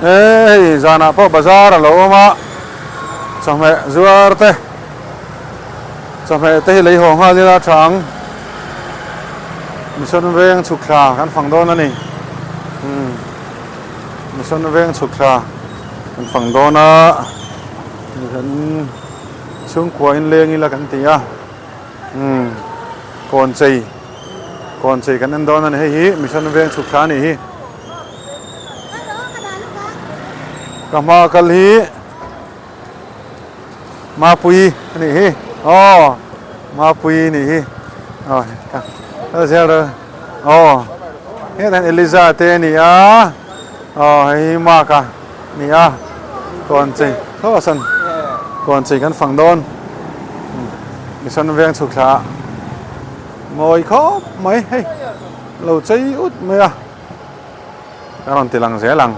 ê giờ nào có bazaar là lâu mà chẳng mẹ zuar te chẳng mẹ te lấy hồng hoa đi ra trắng mình xuân veng chụp khả căn phòng đó nè mình xuân veng chụp khả căn phòng đó na mình xuống qua in lên như là căn tía còn gì căn anh đó nè hi mình xuân veng chụp khả nè hi kama kal hi ma pui nè hi ma pui nè hi rồi đó giờ rồi hết thằng Eliza tên nè hay ma cả nè còn gì khó sân còn gì căn phòng đôn mình sân ven sụt xả ngồi khó mấy hay lầu cháy út mấy cái còn tiền lằng rẻ lằng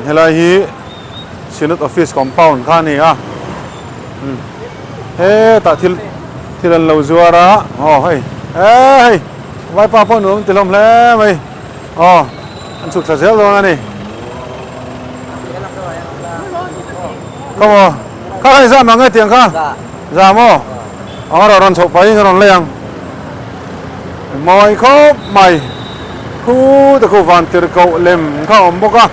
hay là hi Senate office compound khan ni he ta thil thilan lo zuara hey hey vai pa pon um tilom le mai an suk sa zel lo ani como ka hai za mangai tiang kha za mo ro ron chok pai ron leng moi khop mai khu ta khu van tir ko lem kha om boka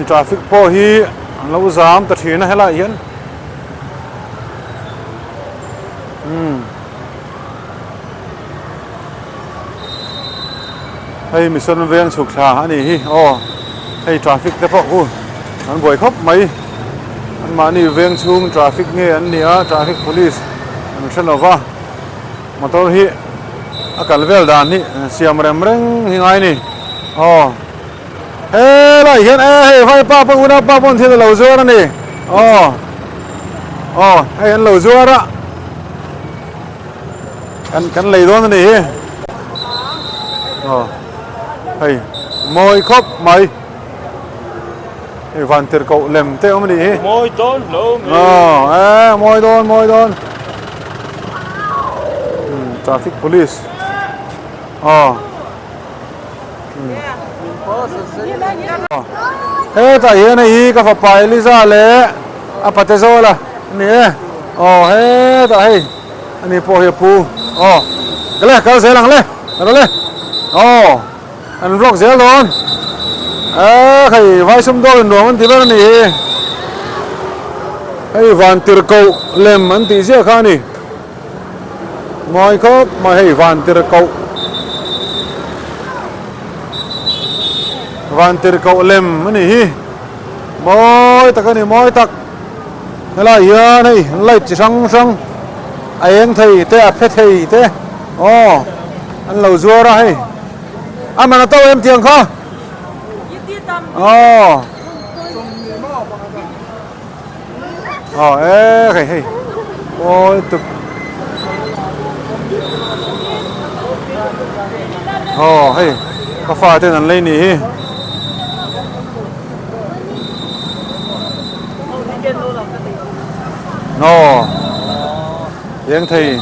traffic po hi lâu giảm ta thuyền hay lại hiện hay mình xuân ven sụp xả này hi hay traffic thế po anh bồi khóc mấy anh mà đi ven xuống traffic nghe anh đi traffic police anh sẽ làm va mà tôi hi cả level đàn hi xiêm rem reng hi ngay nè ê lại hiện ê vai pa pon thiên lầu dưa đó nè hay anh lầu dưa đó anh lấy đó nè hay môi khóc mày hay van tiệt cậu lem teo mà đi môi tôn lố môi tôn traffic police hey ta hiền này cái pháp bài lý ra lẽ apate zo là nè hey ta hey anh ấy po hiệp pu cái này cái dễ lằng lên rồi lên anh vlog dễ luôn cái vai sum đôi đồ anh tí bao nè hey van tir cậu lem anh tí dễ khá nè mọi khóc mà hey van tir cậu van tir cậu lem này hi môi tắc này môi tắc thế là hier này lấy chỉ sang anh thầy thế phết thầy thế anh lầu dua ra hay anh mà nó tao em tiền không ê cái hay ôi tục hay có pha tên là lên nè tiếng thì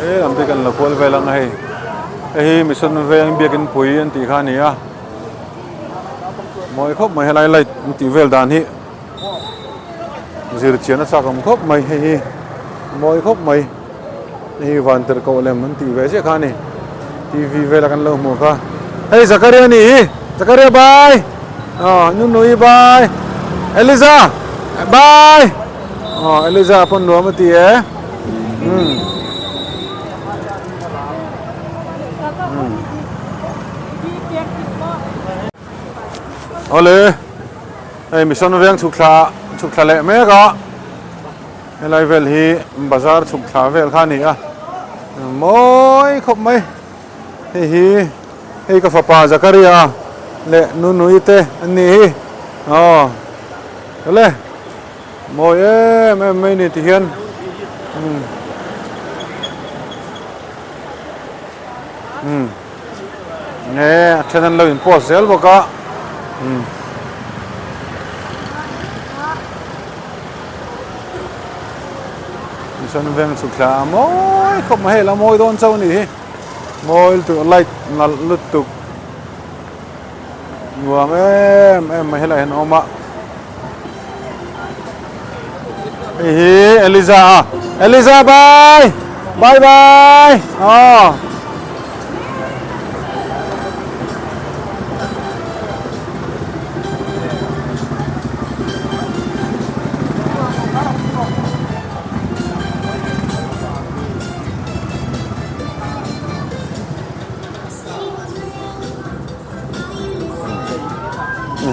làm gì cần là cuốn về lần này ấy mình xuân về anh biết cái bụi anh tí khan này mỗi khóc mày hay lại tí về đàn hi giờ chiến nó sao không khóc mày hay mỗi khóc mày hi van ter cậu làm anh tí về chứ khan này TV về là căn lâu mùa kha hey Zakaria nè Zakaria bye Nunui bye Eliza bye Eliza pon nuo mà tí ole hey mi son veng chuk thla le me ka helai vel hi bazar chuk thla vel kha ni moi khop mai hi ka fa pa Zakaria le nunui te ani hi le moi em ni ti hian nè thằng lo in post zel boka ฉันเวียงสุขลามโอ้ยขบมาให้ละโมยโดนเจ้านี่โมยตัวไล่นัลลุตุกงัวเอ็มไม่ให้ละเห็นออกมาเฮ้ยเอลิซาบายอ๋อ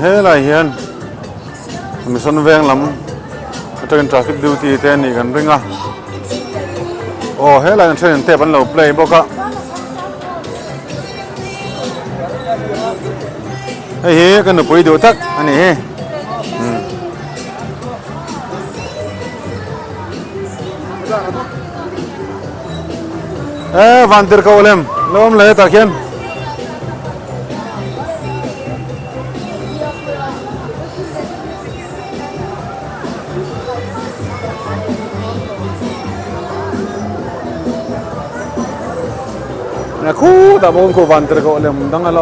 เฮ้ยอะไรเฮียนมีส่วนแวงลำจะเป็นทราฟิกดิวตี้เต้นนี่กันเรื่องอ่ะโอ้เฮ้ยอะไรกันเช่นเทปันเราเพลย์บอกอ่ะเฮ้ยกันหนูไปดูทักอันนี้วันเดียวก็เล่มล้มเลยตะเคียนนะคู่แต่บางคนวันเดียวก็เล่มดังอะไร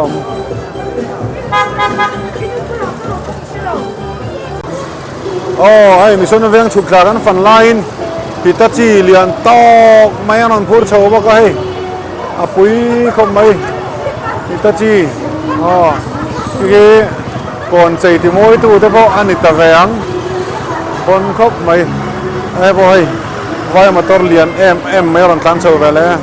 โอ้ไอ้มิชชั่นเวียงฉุกขากันฟันไลน์พิตาจีเลียนตอกไม่อันนั้นพูดโชว์บอกไอ้ปุยคมไหมพิตาจีอ๋อคือก่อนใจที่มวยตู้แต่พออันนี้ตะแหวงคนครบไหมไอ้บอยไว้มาตัวเลียนเอ็มไม่อันนั้นคลังโชว์ไปแล้ว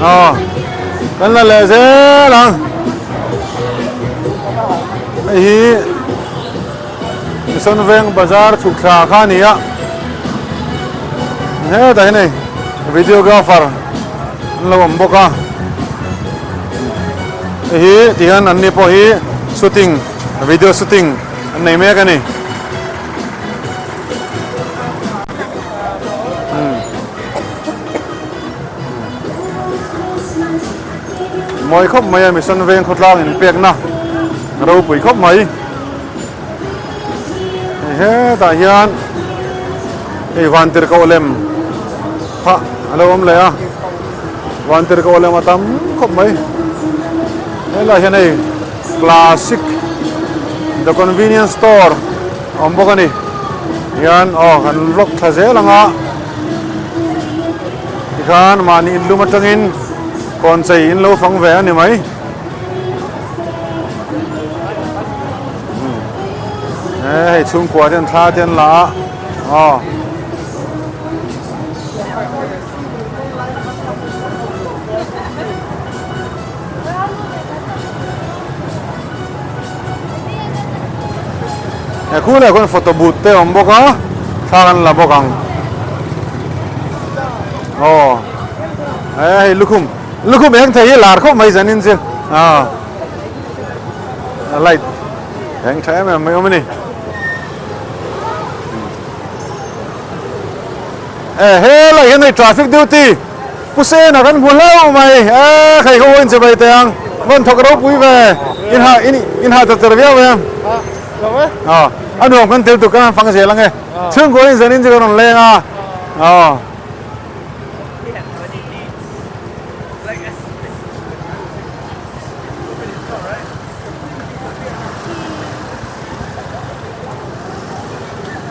อ๋อกันละเลยเสียหลังไอ้ฮีส่วนเวงบาซาร์สุขราคานี่อะเฮ้ยแต่นี่วิดีโอกราฟเฟอร์เราบอกบอกอ่ะไอ้ฮีที่อันนี้พอฮีชูตติ้งวิดีโอชูตติ้งอันไหนเมกันนี่มวยครบไหมมีส่วนเวงขดล่างเห็นเปียกนะเราปุ๋ยครบไหมเฮ้ยแต่ยันไอ้วันเตอร์ก็เล่มพระอะไรวะเลยอ่ะวันเตอร์ก็เล่มมาทำครบไหมเฮ้ยอะไรเห็นไอ้คลาสสิก The Convenience Store อมบอกกันนี่ยันอ๋อกันล็อกทะเซลังอ่ะที่ขันมานี่ลูมาจังอินก่อนใส่อินโลฟังแหวนนี่ไหมเฮ้ยชุ่มกว่าเทียนท่าเทียนละอ๋อไอ้คู่เนี่ยคนโฟโต้บูธเต้อมบอกอ่ะท่ากันละบอกกังอ๋อเฮ้ยลูกคุ้มเองเที่ยวหลาดเขาไม่จันนินสิอ๋ออะไรเองใช้ไหมไม่เอาไหมนี่เฮ้ยอะไรเห็นใน traffic duty ผู้เสนากันบุญเล่าไหมใครเขาวันจะไปเตียงวันทกรบวิเวอินหาตัดเตอร์เวียเว้ยอ๋ออันนู้นกันเที่ยวตุกันฟังเสียงลังไงเชื่อกูนี่จันนินจะกันเลยอ่ะอ๋อ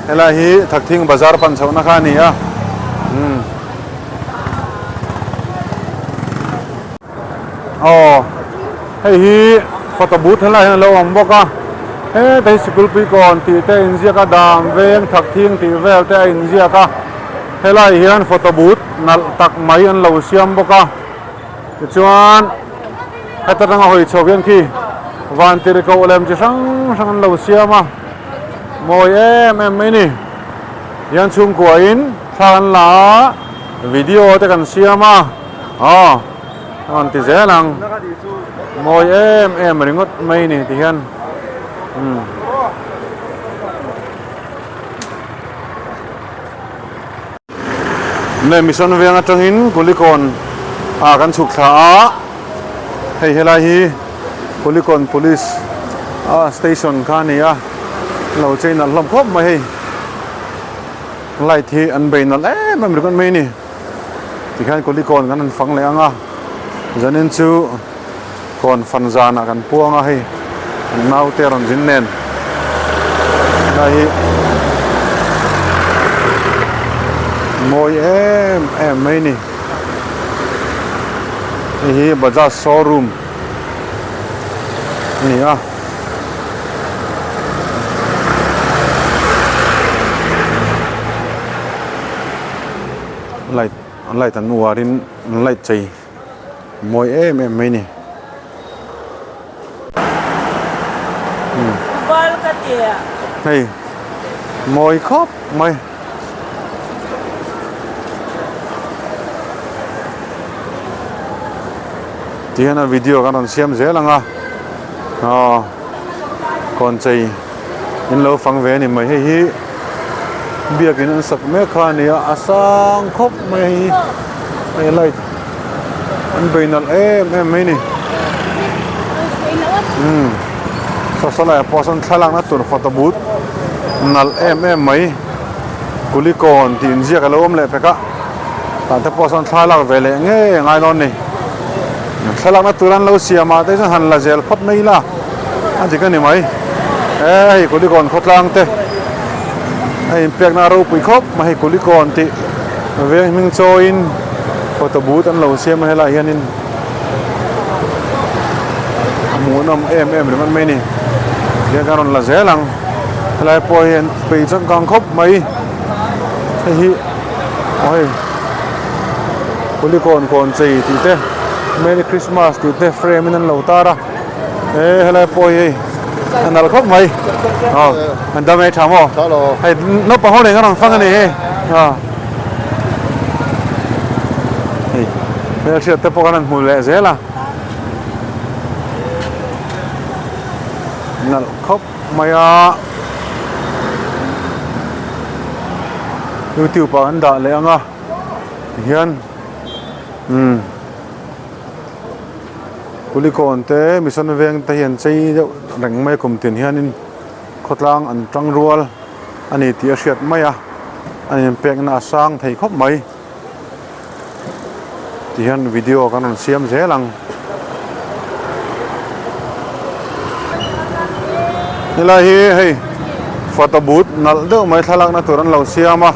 เฮล่าฮีทักทิ้งบาซาร์ปันชาวนาคานี่อ่ะอ๋อเฮ้ยฮีฟอตบูธเฮล่าเฮล่าอมบอกอ่ะเฮ้ยแต่สกุลปีก่อนตีเตอินเซียก็ดามเวงทักทิ้งตีเวลเตอินเซียก็เฮล่าฮีอันฟอตบูธนัลตักไม่อันเหล่าเสียมบอกอ่ะจวนเฮตัดงาหอยชาวเวียนขี้วันที่เราเล่มจะสั่งเหล่าเสียมอ่ะมวยไม่นี่ยันชุ่มกว่าอินทางละวิดีโอแต่กันเสียมาอ๋ออันที่เจ้าหลังมวยริงดไม่นี่ที่เห็นเนี่ยมิชชั่นเวียงจังหินกุลิกอนกันสุขขาให้เฮลาฮีกุลิกอน police station kha ni a lo chain al lam khop mai lai thi an bein al em ri kon mai ni ti khan ko li kon kan an phang le anga zanin chu kon fan zana kan puanga hei nau te ron jin nen lai moi em mai ni hi Bajaj showroom ni a light an warin light chei moi em mai ni Val ka tia hey moi khop mai tiana video kan on siam zelanga kon chei in lo phang ve ni mai hi biak in an sak me kha ni asang khop mai light an beinal em mai ni so la poson thalang na tur photo booth nal em mai kulikon tin zia ka lom le peka ta te poson thalak ve le nge ngai non ni thalak na turan lo siama te han la zel phot mai la a ji ka ni mai ei kulikon khotlang te ai pek na ro pui khop mai kulikon ti ve ming choin photo booth an lo siam hela hianin munam em ri man mai ni dia karon la zelang lai po hian pe chang kang khop mai hi oi kulikon kon chei ti te Merry Christmas ti te frame in an lo tara helai po hi anal khop mai an da mai thamo hai no pa ho le ngan fang ani he hey me sia te po kan mu le zela nal khop maya YouTube pa anda le anga hian kulikon te mission veng te hian chei reng mai kum tin hianin khotlang an tang rual ani ti a hriat mai a ani pek na sang thei khop mai ti hian video kan on siam zelang ilahi hei photo booth nal deuh mai thalak na turan lo siama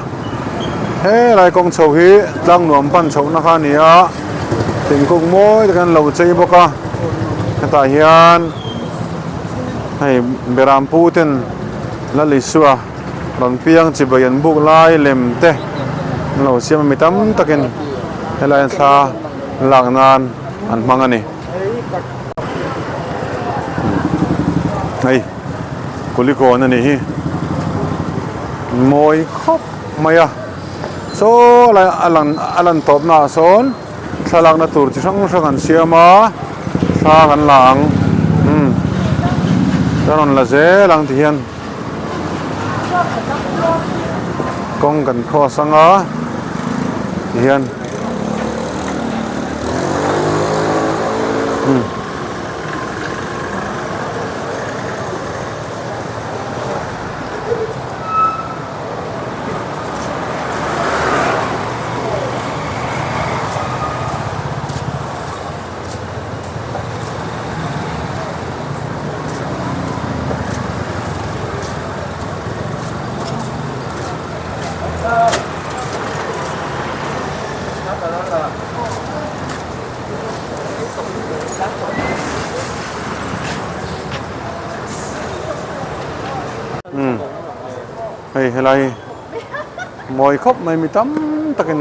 he lai kong chho hi tlang nuam pan chho na kha ni a ting kong moi kan lo chei boka ta hian hei beram putin la lisua ron piang chi bayan buk lai lem te lo siam mi tam takin helai tha langnan an mangani hei kulikon ani hi moi khop maya so la alan top na son thalak na tur chi sang an siama tha kan lang taron la ze lang ti hian kong kan kho sanga ti hian hey helai moi khop mai mi tam takin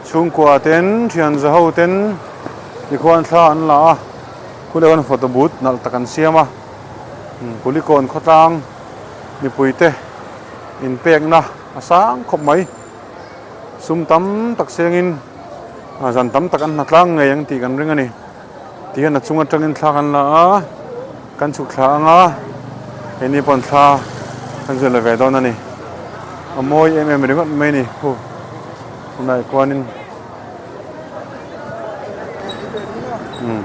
chung kwa ten thian za ho ten ni khwan thla an la kulewan photo booth nal takan siama kulikon khotang mi puite in pek na asang khop mai sum tam tak sengin zan tam takan natlang ngai ang ti kan ring ani ti na chunga tangin thla kan la kan chu thla anga eni pon thla kan zela ve don ani amoi em ringot mai ni hu nai kwanin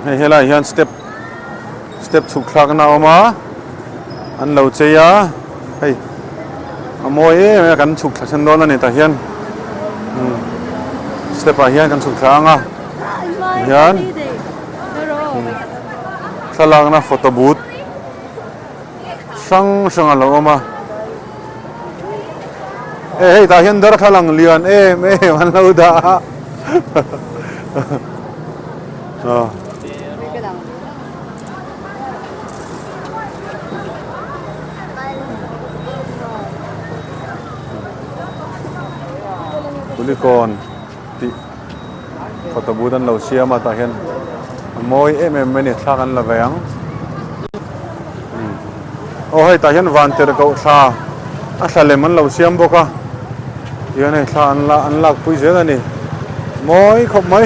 hei helai hian step chuk thla kan na oma อันเราเจียเฮ้ยมวยกันฉุกฉันโดนนั่นนี่แต่เฮียนสเตปเฮียนกันฉุกครั้งอ่ะเฮียนสลางนะโฟโต้บูธช่างอะไรออกมาเอ้ยแต่เฮียนเดินข้างหลังเลียนมันเราด่าบุรีกรที่ขตบูดันเราเชียมาตาเห็นมวยไม่เนี่ยทากันละแวงโอ้ยตาเห็นวันเตอร์ก็ทาอาเลมันเราเชียมบอกว่ายังไงทาอันละปุยเสียกันนี่มวยขบมวย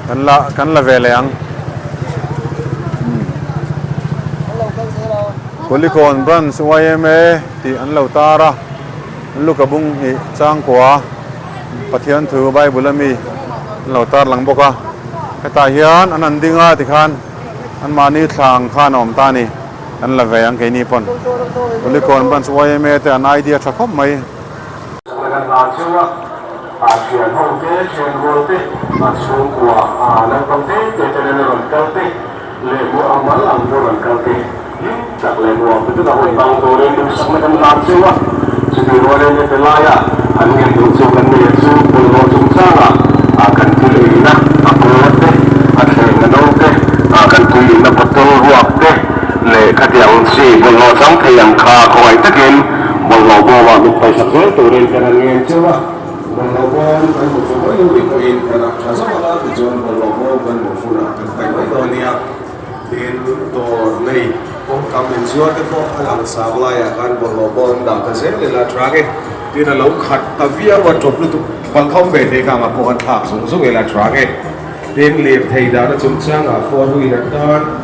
กันละแวงเลยบุรีกรบรันสวยที่อันเราตาระลูกกระบุงอีจ้างกว่าปะเทียนถือใบบุลมีเหล่าตาหลังบอกว่าไอ้ตาเฮียนอันนั้นดิ้งติคันอันมานี่ทางข้านอมตานี่อันละแวงแค่นี้ปนบริกรบันสวยเมแต่อันไอเดียชักคบไหมเชียนห้องเต้เชียนโรตีสูงกว่าแล้วก็เต้จะเล่นรอนเกลตีเล่นบัวอามันหลังบัวรอนเกลตีจากเล่นบัวเป็นตัวหุ่นบางตัวเล่นดูสักไม่ทำงานเชียวjadi orang yang terlaya, hanya tunjukkan meja pulau Jumsara akan kulina apa deh, ada yang deh, akan kulina betul ruak deh, le katiang si pulau sampai yang kah kau itu kan, pulau bawa lupa sakit turun kanan yang cewa, pulau bawa kan mufuna yang dikoin kanak jasa malah tujuan pulau bawa kan mufuna, kan tapi dunia itu nih. Kami menjual itu alam sabla ya kan berlobon dah terus lelah terakhir dia lalu kat tapi awak coba tu pangkau beda kama pohon tak sungsung lelah terakhir dia lihat hei dah cuma cang for wheeler dan